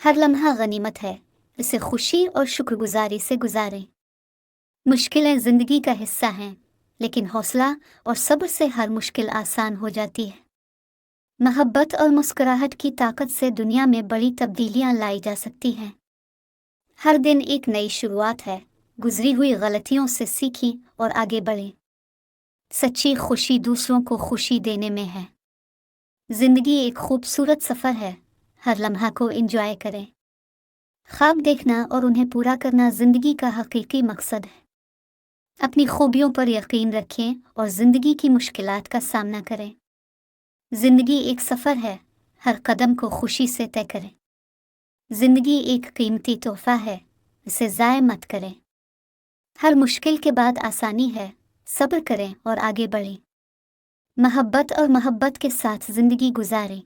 ہر لمحہ غنیمت ہے، اسے خوشی اور شکرگزاری سے گزاریں۔ مشکلیں زندگی کا حصہ ہیں، لیکن حوصلہ اور صبر سے ہر مشکل آسان ہو جاتی ہے۔ محبت اور مسکراہٹ کی طاقت سے دنیا میں بڑی تبدیلیاں لائی جا سکتی ہیں۔ ہر دن ایک نئی شروعات ہے، گزری ہوئی غلطیوں سے سیکھیں اور آگے بڑھیں۔ سچی خوشی دوسروں کو خوشی دینے میں ہے۔ زندگی ایک خوبصورت سفر ہے، ہر لمحہ کو انجوائے کریں۔ خواب دیکھنا اور انہیں پورا کرنا زندگی کا حقیقی مقصد ہے۔ اپنی خوبیوں پر یقین رکھیں اور زندگی کی مشکلات کا سامنا کریں۔ زندگی ایک سفر ہے، ہر قدم کو خوشی سے طے کریں۔ زندگی ایک قیمتی تحفہ ہے، اسے ضائع مت کریں۔ ہر مشکل کے بعد آسانی ہے، صبر کریں اور آگے بڑھیں۔ محبت اور محبت کے ساتھ زندگی گزاریں۔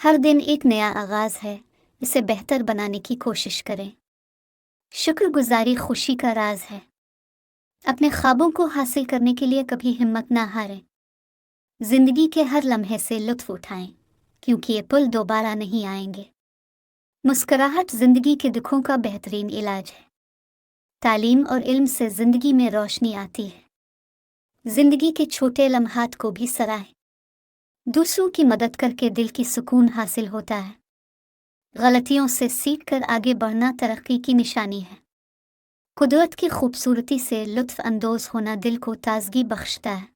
ہر دن ایک نیا آغاز ہے، اسے بہتر بنانے کی کوشش کریں۔ شکر گزاری خوشی کا راز ہے۔ اپنے خوابوں کو حاصل کرنے کے لیے کبھی ہمت نہ ہاریں۔ زندگی کے ہر لمحے سے لطف اٹھائیں، کیونکہ یہ پل دوبارہ نہیں آئیں گے۔ مسکراہٹ زندگی کے دکھوں کا بہترین علاج ہے۔ تعلیم اور علم سے زندگی میں روشنی آتی ہے۔ زندگی کے چھوٹے لمحات کو بھی سراہیں۔ دوسروں کی مدد کر کے دل کی سکون حاصل ہوتا ہے۔ غلطیوں سے سیکھ کر آگے بڑھنا ترقی کی نشانی ہے۔ قدرت کی خوبصورتی سے لطف اندوز ہونا دل کو تازگی بخشتا ہے۔